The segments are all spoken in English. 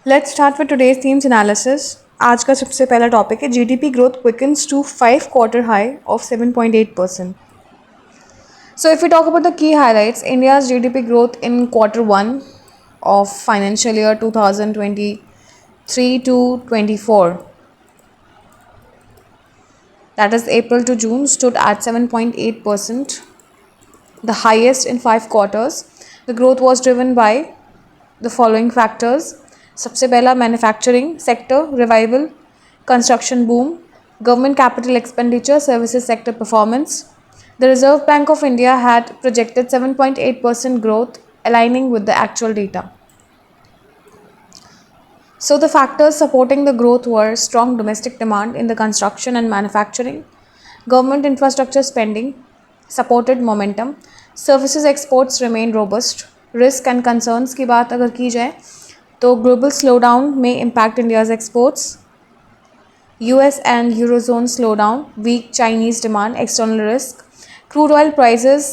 Let's start with today's themes analysis. आज का सबसे पहला टॉपिक है GDP growth quickens to 5 quarter high of 7.8%. So if we talk about the key highlights, India's GDP growth in quarter 1 of financial year 2023 to 24, that is April to June, stood at 7.8%, the highest in 5 quarters. The growth was driven by the following factors. सबसे पहला manufacturing sector revival, construction boom, government capital expenditure, services sector performance. The reserve bank of India had projected 7.8% growth, aligning with the actual data. So the factors supporting the growth were strong domestic demand in the construction and manufacturing, government infrastructure spending supported momentum, services exports remained robust. Risk and concerns की बात अगर की जाए तो global slowdown may impact India's exports, US and Eurozone slowdown, weak Chinese demand, external risk, crude oil prices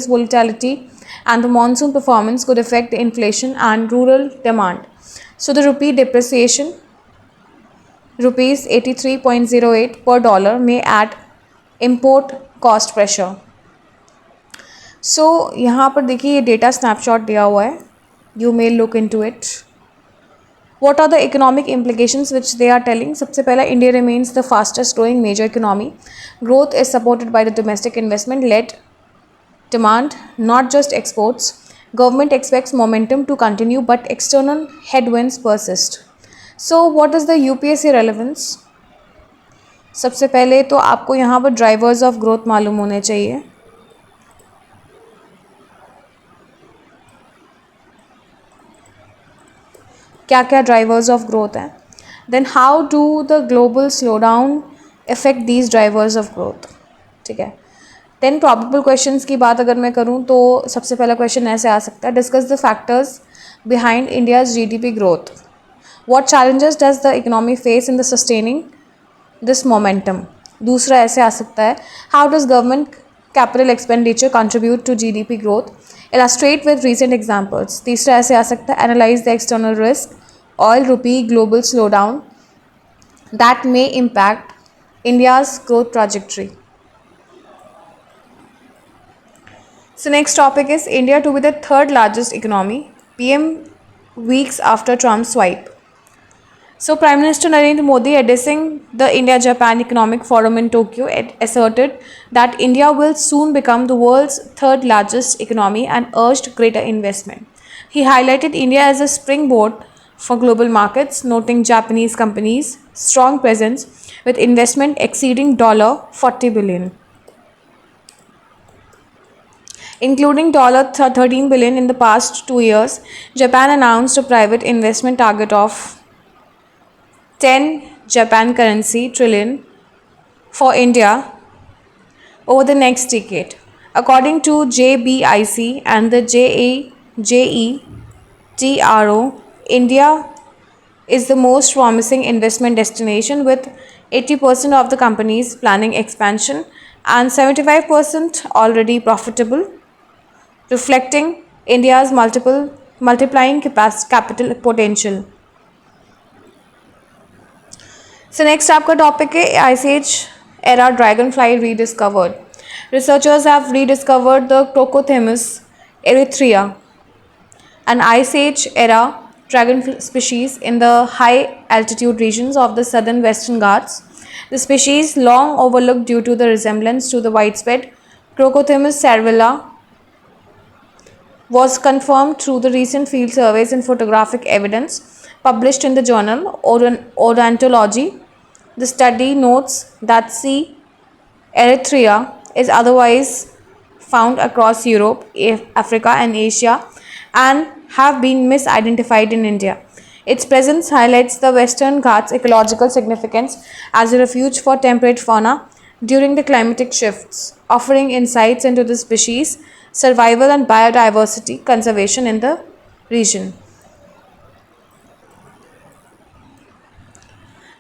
volatility, and the monsoon performance could affect the inflation and rural demand. So the rupee depreciation, rupees 83.08 per dollar, may add import cost pressure. So यहाँ पर देखिए ये data snapshot दिया हुआ है. You may look into it. What are the economic implications which they are telling? सबसे पहला, India remains the fastest growing major economy. Growth is supported by the domestic investment led demand, not just exports. Government expects momentum to continue, but external headwinds persist. So what is the UPSC relevance? सबसे पहले तो आपको यहाँ पर drivers of growth मालूम होने चाहिए. क्या क्या ड्राइवर्स ऑफ ग्रोथ हैं. Then how do the global slowdown effect these drivers of growth. ठीक है. देन प्रॉबेबल क्वेश्चंस की बात अगर मैं करूं तो सबसे पहला क्वेश्चन ऐसे आ सकता है, discuss the factors behind India's GDP growth. What challenges does the economy face in the sustaining this momentum. दूसरा ऐसे आ सकता है, how does government capital expenditure contribute to GDP growth, illustrate with recent examples. तीसरा ऐसे आ सकता है, analyze the external risk, oil rupee global slowdown that may impact India's growth trajectory. So next topic is India to be the third largest economy, PM weeks after Trump's swipe. So Prime Minister Narendra Modi, addressing the India-Japan Economic Forum in Tokyo, asserted that India will soon become the world's third largest economy and urged greater investment. He highlighted India as a springboard for global markets, noting Japanese companies' strong presence with investment exceeding $40 billion, including $13 billion in the past 2 years. Japan announced a private investment target of 10 Japan currency trillion for India over the next decade. According to JBIC and the JETRO, India is the most promising investment destination, with 80% of the companies planning expansion and 75% already profitable, reflecting India's multiplying capital potential. So next आपका topic है Ice Age era dragonfly rediscovered. Researchers have rediscovered the Crocothemis erythrea, an Ice Age era dragon species in the high altitude regions of the southern Western Ghats. The species, long overlooked due to the resemblance to the widespread Crocothemis cervella, was confirmed through the recent field surveys and photographic evidence published in the journal Odontology. The study notes that C. erythrea is otherwise found across Europe, Africa, and Asia, and have been misidentified in India. Its presence highlights the Western Ghats' ecological significance as a refuge for temperate fauna during the climatic shifts, offering insights into the species' survival and biodiversity conservation in the region.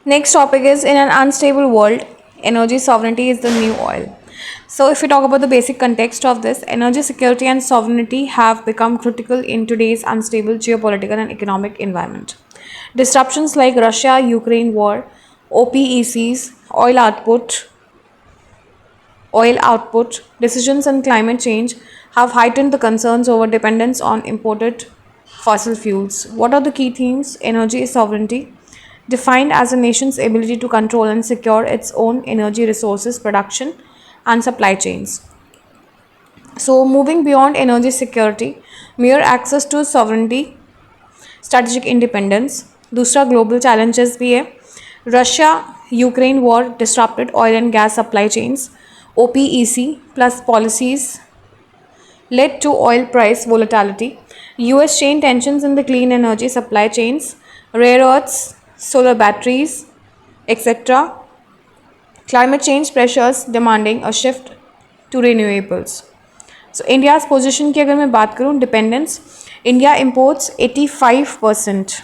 Next topic is, in an unstable world, energy sovereignty is the new oil. So, if we talk about the basic context of this, energy security and sovereignty have become critical in today's unstable geopolitical and economic environment. Disruptions like Russia Ukraine war, OPECs, oil output, decisions, and climate change have heightened the concerns over dependence on imported fossil fuels. What are the key themes? Energy sovereignty, defined as a nation's ability to control and secure its own energy resources, production, and supply chains. So, moving beyond energy security, mere access to sovereignty, strategic independence. दूसरा global challenges भी है. Russia Ukraine war disrupted oil and gas supply chains. OPEC plus policies led to oil price volatility. US chain tensions in the clean energy supply chains, rare earths, solar batteries, etc. Climate change pressures demanding a shift to renewables. So India's position की अगर मैं बात करूँ, dependence, India imports 85%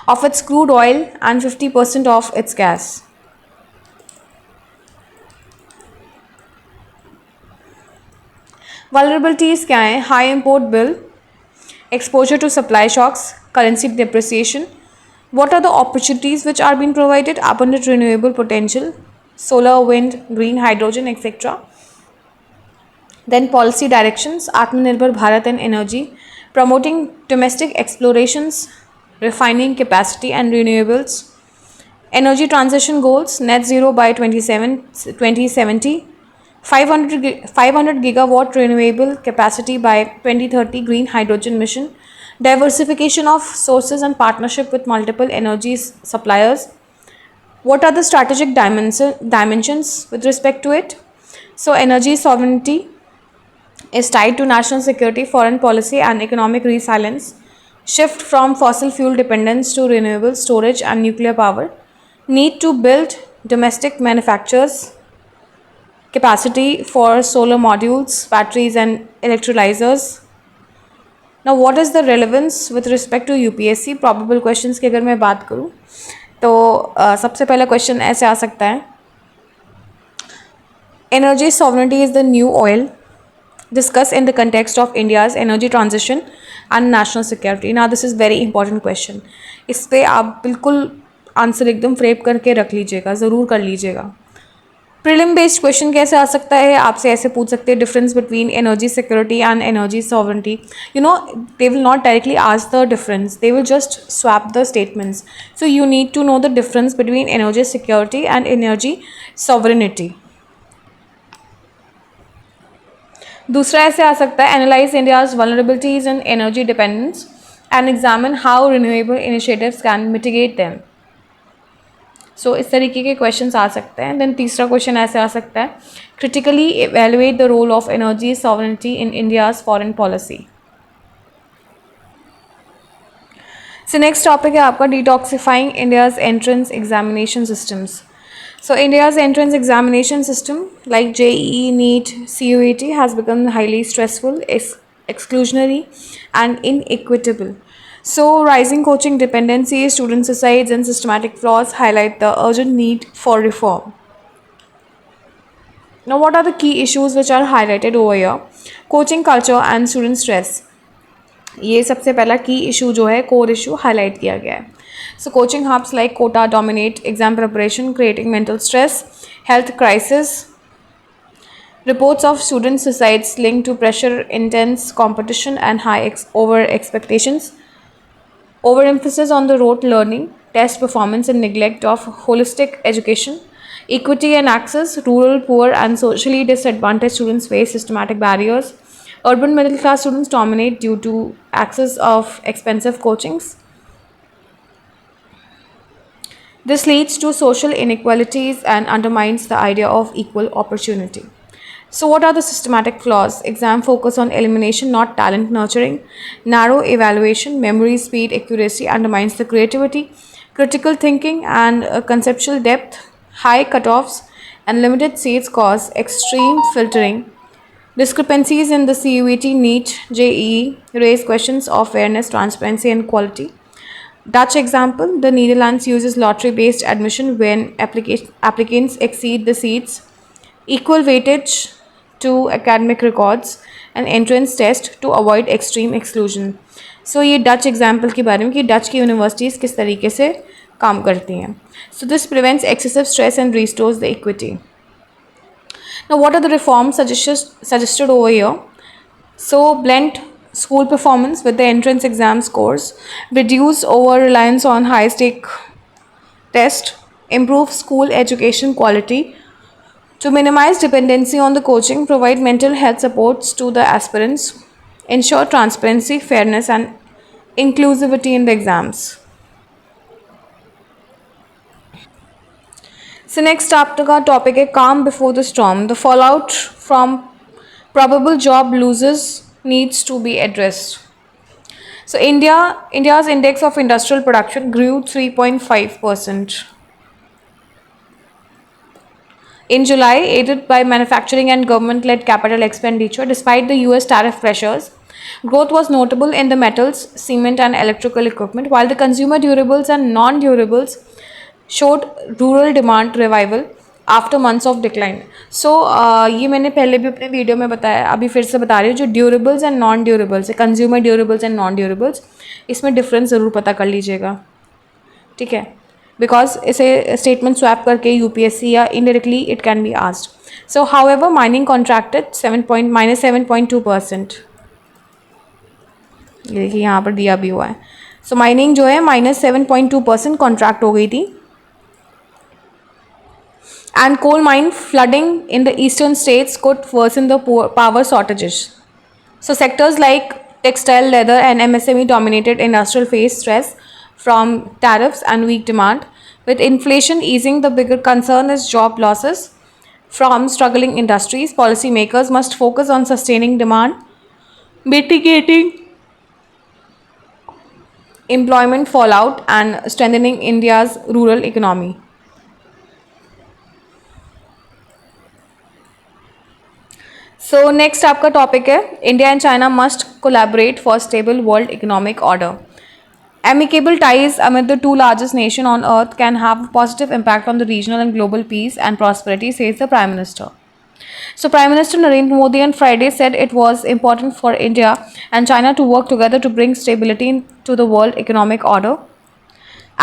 of its crude oil and 50% of its gas. Vulnerabilities क्या हैं? High import bill, exposure to supply shocks, currency depreciation. What are the opportunities which are being provided? Abundant renewable potential, solar, wind, green hydrogen, etc. Then policy directions, Atmanirbhar Bharat and energy, promoting domestic explorations, refining capacity and renewables. Energy transition goals, net zero by 2070, 500 gigawatt renewable capacity by 2030, green hydrogen mission, diversification of sources and partnership with multiple energy suppliers. What are the strategic dimensions with respect to it? So energy sovereignty is tied to national security, foreign policy, and economic resilience. Shift from fossil fuel dependence to renewable storage and nuclear power. Need to build domestic manufacturers, capacity for solar modules, batteries, and electrolyzers. Now, what is the relevance with respect to UPSC? Probable questions की अगर मैं बात करूँ तो सबसे पहला question ऐसे आ सकता है. Energy sovereignty is the new oil. Discuss in the context of India's energy transition and national security. Now this is very important question. इस पे आप बिल्कुल आंसर एकदम फ्रेम करके रख लीजिएगा, ज़रूर कर लीजिएगा. प्रीलिम बेस्ड क्वेश्चन कैसे आ सकता है? आपसे ऐसे पूछ सकते हैं, difference between energy security and energy sovereignty. You know, they will not directly ask the difference, they will just swap the statements. So you need to know the difference between energy security and energy sovereignty. दूसरा ऐसे आ सकता है, analyse India's vulnerabilities in energy dependence and examine how renewable initiatives can mitigate them. So इस तरीके के questions आ सकते हैं. देन तीसरा क्वेश्चन ऐसे आ सकता है, critically evaluate the role of energy sovereignty in India's foreign policy. So next topic है आपका detoxifying India's entrance examination systems. So India's entrance examination system like JEE, NEET, CUET has become highly stressful, exclusionary and inequitable. So rising coaching dependencies, student suicides and systematic flaws highlight the urgent need for reform. Now what are the key issues which are highlighted over here? Coaching culture and student stress. ये सबसे पहला की issue जो है, core issue highlight किया गया है. So coaching hubs like quota dominate exam preparation, creating mental stress, health crisis. Reports of student suicides linked to pressure, intense competition and high over expectations. Overemphasis on the rote learning, test performance and neglect of holistic education. Equity and access, rural, poor and socially disadvantaged students face systematic barriers. Urban middle class students dominate due to access of expensive coachings. This leads to social inequalities and undermines the idea of equal opportunity. So what are the systematic flaws? Exam focus on elimination, not talent nurturing. Narrow evaluation, memory, speed, accuracy undermines the creativity. Critical thinking and conceptual depth, high cutoffs and limited seats cause extreme filtering. Discrepancies in the CUET, NEET, JEE raise questions of fairness, transparency and quality. Dutch example, the Netherlands uses lottery-based admission when applicants exceed the seats equal weightage to academic records and entrance test to avoid extreme exclusion. So ये Dutch example के बारे में कि Dutch की universities किस तरीके से काम करती हैं. So this prevents excessive stress and restores the equity. Now what are the reforms suggested over here? So blend school performance with the entrance exam scores, reduce over reliance on high stake test, improve school education quality. To minimize dependency on the coaching, provide mental health supports to the aspirants, ensure transparency, fairness, and inclusivity in the exams. So next up का topic है calm before the storm. The fallout from probable job losses needs to be addressed. So India's index of industrial production grew 3.5% in July, aided by manufacturing and government-led capital expenditure. Despite the US tariff pressures, growth was notable in the metals, cement, and electrical equipment, while the consumer durables and non-durables showed rural demand revival after months of decline. So ये मैंने पहले भी अपने video में बताया, अभी फिर से बता रही हूँ. जो ड्यूरेबल्स एंड नॉन ड्यूरेबल्स है, consumer durables and non durables, इसमें डिफरेंस ज़रूर पता कर लीजिएगा, ठीक है, बिकॉज इसे स्टेटमेंट स्वैप करके यूपीएससी या indirectly it can be asked. So how ever mining contracted -7.2%. ये देखिए यहाँ पर दिया भी हुआ है. सो माइनिंग जो है -7.2% कॉन्ट्रैक्ट हो गई थी. And coal mine flooding in the eastern states could worsen the power shortages. So sectors like textile, leather, and MSME dominated industrial face stress from tariffs and weak demand. With inflation easing, the bigger concern is job losses from struggling industries. Policymakers must focus on sustaining demand, mitigating employment fallout, and strengthening India's rural economy. So next आपका topic है India and China must collaborate for stable world economic order. Amicable ties amid the two largest nations on earth can have a positive impact on the regional and global peace and prosperity, says the Prime Minister. So Prime Minister Narendra Modi on Friday said it was important for India and China to work together to bring stability to the world economic order,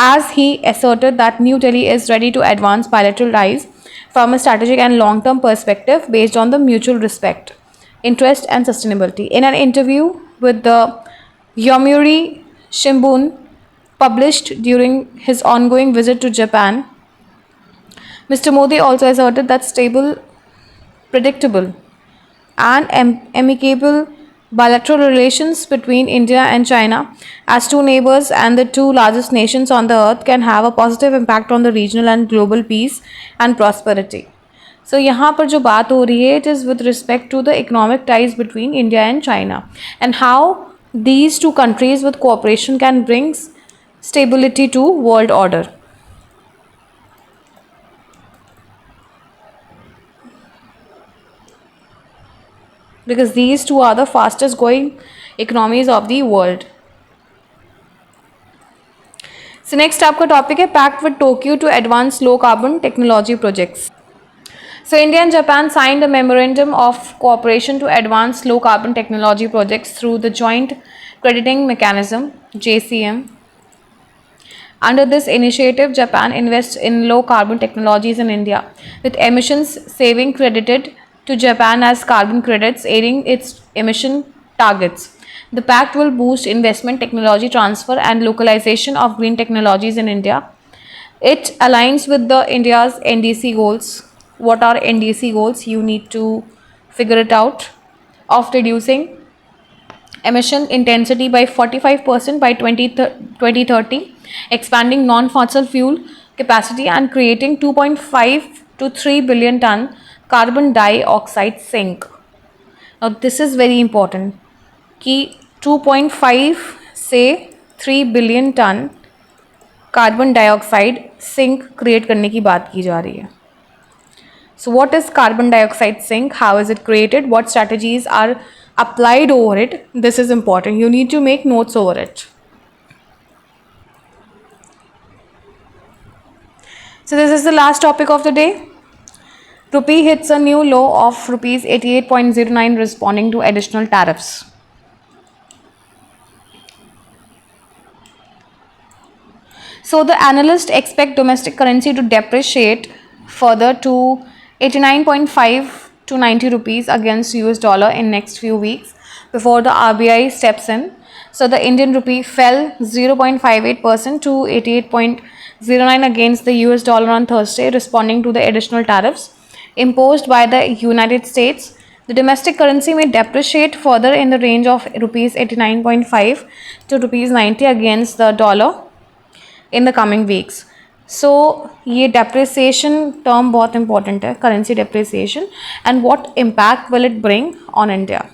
as he asserted that New Delhi is ready to advance bilateral ties from a strategic and long-term perspective based on the mutual respect, interest, and sustainability. In an interview with the Yomiuri Shimbun published during his ongoing visit to Japan, Mr. Modi also asserted that stable, predictable, and amicable bilateral relations between India and China, as two neighbors and the two largest nations on the earth, can have a positive impact on the regional and global peace and prosperity. So यहाँ पर जो बात हो रही है, it is with respect to the economic ties between India and China and how these two countries with cooperation can bring stability to world order. Because these two are the fastest growing economies of the world. So next आपका topic है pact with Tokyo to advance low carbon technology projects. So India and Japan signed a memorandum of cooperation to advance low carbon technology projects through the Joint Crediting Mechanism (JCM). Under this initiative, Japan invests in low carbon technologies in India, with emissions saving credited to Japan as carbon credits, aiding its emission targets. The pact will boost investment, technology transfer, and localization of green technologies in India. It aligns with the India's NDC goals. What are NDC goals? You need to figure it out. Of reducing emission intensity by 45% by 2030, expanding non-fossil fuel capacity, and creating 2.5 to 3 billion ton carbon dioxide sink. Now this is very important कि 2.5 से 3 billion tonne carbon dioxide sink create करने की बात की जा रही है. So what is carbon dioxide sink? How is it created? What strategies are applied over it? This is important. You need to make notes over it. So this is the last topic of the day. Rupee hits a new low of rupees 88.09 responding to additional tariffs. So the analysts expect domestic currency to depreciate further to 89.5 to 90 rupees against US dollar in next few weeks before the RBI steps in. So the Indian rupee fell 0.58% to 88.09 against the US dollar on Thursday, responding to the additional tariffs imposed by the United States. The domestic currency may depreciate further in the range of rupees 89.5 to rupees 90 against the dollar in the coming weeks. So ये depreciation term बहुत important है, currency depreciation, and what impact will it bring on India?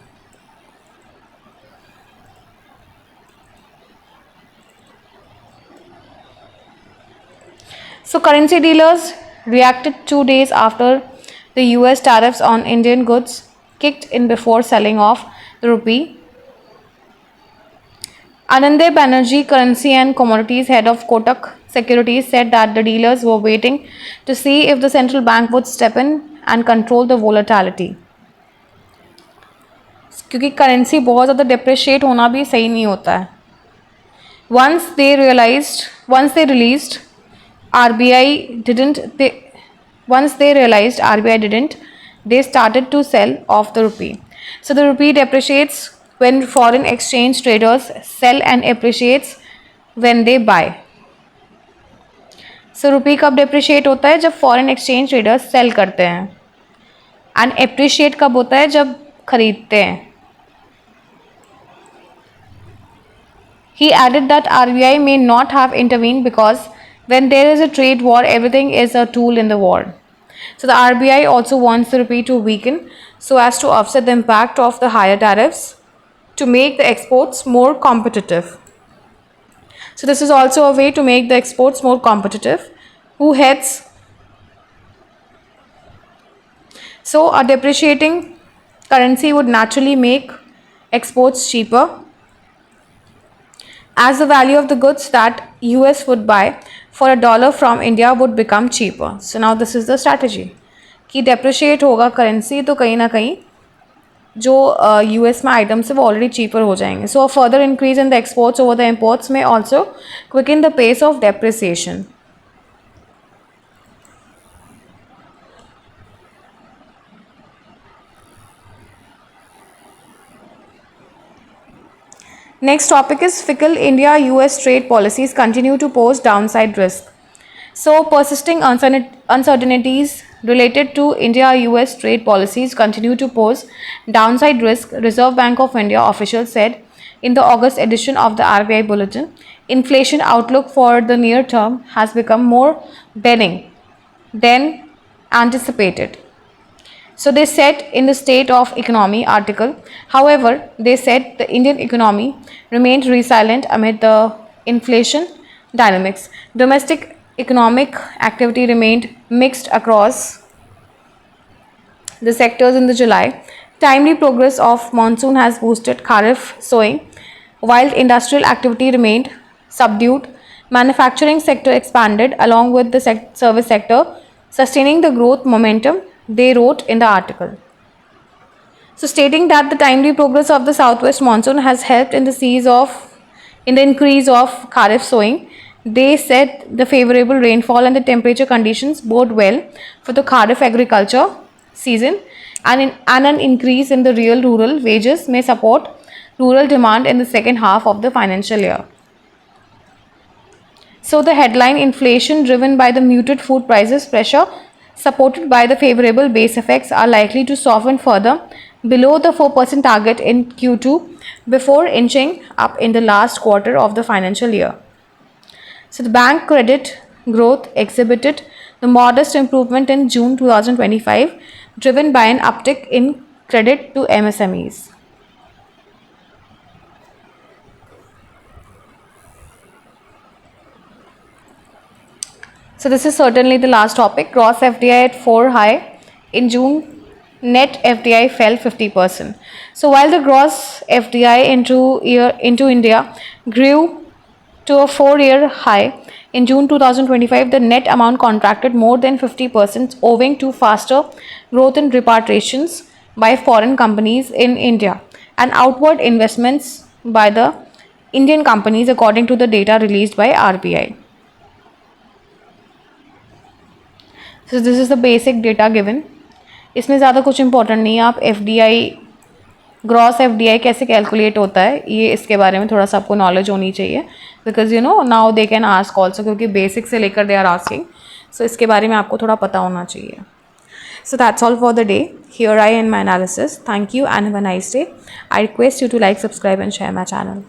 So currency dealers reacted 2 days after the US tariffs on Indian goods kicked in before selling off the rupee. Anande Banerjee, currency and commodities head of Kotak Securities, said that the dealers were waiting to see if the central bank would step in and control the volatility. क्योंकि currency बहुत ज़्यादा depreciate होना भी सही नहीं होता है. Once they realized RBI didn't, they started to sell off the rupee. So the rupee depreciates when foreign exchange traders sell and appreciates when they buy. So rupee कब depreciate होता है? जब foreign exchange traders sell करते हैं. And appreciate कब होता है? जब खरीदते हैं. He added that RBI may not have intervened because when there is a trade war, everything is a tool in the war. So the RBI also wants the rupee to weaken so as to offset the impact of the higher tariffs to make the exports more competitive. So this is also a way to make the exports more competitive. So a depreciating currency would naturally make exports cheaper, as the value of the goods that US would buy for $1 from India would become cheaper. So now this is the strategy कि depreciate होगा currency तो कहीं ना कहीं जो US में items है वो already cheaper हो जाएंगे. So a further increase in the exports over the imports may also quicken the pace of depreciation. Next topic is fickle India-US trade policies continue to pose downside risk. So persisting uncertainties related to India-US trade policies continue to pose downside risk, Reserve Bank of India officials said in the August edition of the RBI Bulletin. Inflation outlook for the near term has become more benign than anticipated. So they said in the State of Economy article. However, they said the Indian economy remained resilient amid the inflation dynamics. Domestic economic activity remained mixed across the sectors in the July. Timely progress of monsoon has boosted Kharif sowing, while industrial activity remained subdued. Manufacturing sector expanded along with the service sector, sustaining the growth momentum, they wrote in the article. So stating that the timely progress of the southwest monsoon has helped in the increase of Kharif sowing, they said the favorable rainfall and the temperature conditions bode well for the Kharif agriculture season, and an increase in the real rural wages may support rural demand in the second half of the financial year. So the headline inflation driven by the muted food prices pressure supported by the favorable base effects are likely to soften further below the 4% target in Q2 before inching up in the last quarter of the financial year. So the bank credit growth exhibited the modest improvement in June 2025, driven by an uptick in credit to MSMEs. So this is certainly the last topic. Gross FDI at 4 high in June. Net FDI fell 50%. So while the gross FDI into India grew to a 4-year high In June 2025, the net amount contracted more than 50% owing to faster growth in repatriations by foreign companies in India and outward investments by the Indian companies, according to the data released by RBI. So this is the basic data given. इसमें ज़्यादा कुछ important नहीं है. आप FDI gross FDI कैसे calculate होता है, ये इसके बारे में थोड़ा सा आपको नॉलेज होनी चाहिए, because you know now they can ask also, क्योंकि बेसिक से लेकर दे आर आस्किंग. सो इसके बारे में आपको थोड़ा पता होना चाहिए. So that's all for the day. Here I end my analysis. Thank you and have a nice day. I request you to like, subscribe and share my channel.